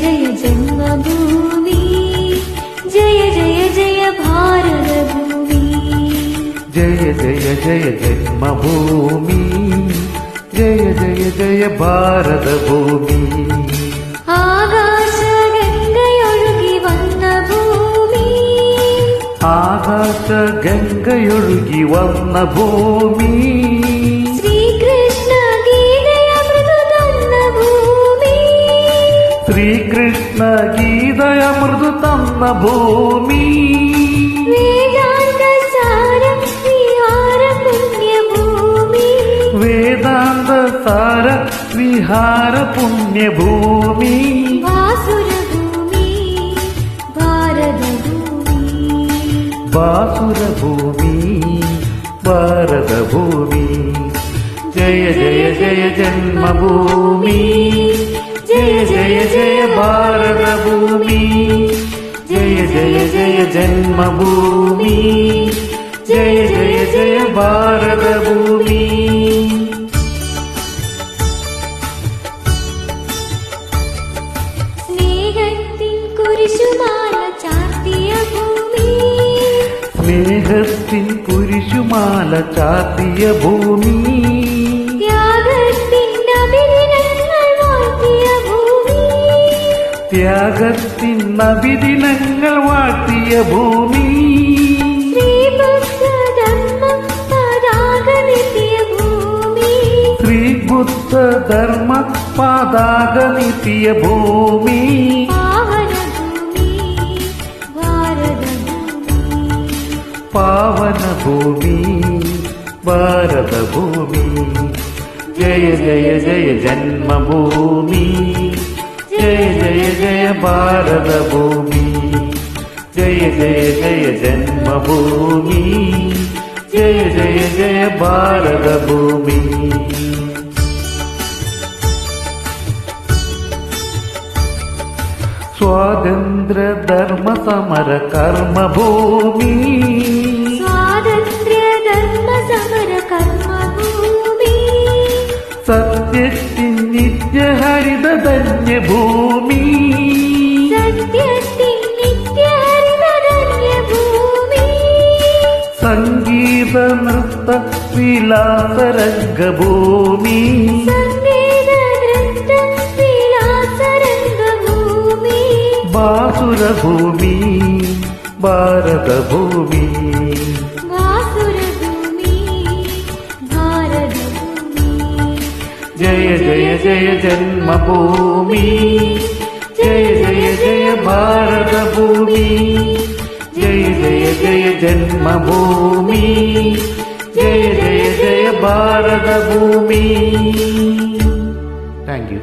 जय जन्मभूमि जय जय जय भारत भूमि जय जय जय जन्मभूमि जय जय जय भारत भूमि आकाश गंगയൊഴുകി വന്ന ഭൂമി ആകാശ ഗംഗയൊഴുകി വന്ന ഭൂമി ശ്രീകൃഷ്ണ ഗീതയമൃതു തന്ന ഭൂമി വേദാന്ത സാര വിഹാര പുണ്യഭൂമി വേദാന്ത സാര വിഹാര പുണ്യഭൂമി വാസുരഭൂമി ഭാരതഭൂമി വാസുരഭൂമി ഭാരതഭൂമി ജയ ജയ ജയ ജന്മഭൂമി जय जय जय भारत भूमि जय जय जय जन्मभूमि जय जय जय भारत भूमि സ്നേഹത്തിൻ കുരിശുമാല ചാർത്തിയ ഭൂമി സ്നേഹത്തിൻ കുരിശുമാല ചാർത്തിയ ഭൂമി ത്യാഗത്തിൻ നബിദിനങ്ങൾ വാഴ്ത്തിയ ഭൂമി ശ്രീ ബുദ്ധ ധർമ്മ പതാക നീട്ടിയ ഭൂമി പാവന ഭൂമി ഭാരത ഭൂമി ജയ ജയ ജയ ജന്മഭൂമി जय जय जय भारत भूमि जय जय जय जन्मभूमि जय जय जय भारत भूमि स्वातंत्र्य धर्म समर कर्म भूमि स्वातंत्र्य धर्म समर कर्म भूमि सत्यത്തിൻ നിത്യഹരിത ധന്യഭൂമി സത്യത്തിൻ നിത്യഹരിത ധന്യഭൂമി സംഗീത നൃത്ത വിലാസരംഗഭൂമി സംഗീത നൃത്ത വിലാസരംഗഭൂമി ബാസുരഭൂമി ഭാരതഭൂമി जय जय जय जन्मभूमि जय जय जय भारत भूमि जय जय जय जन्मभूमि जय जय जय भारत भूमि. Thank you.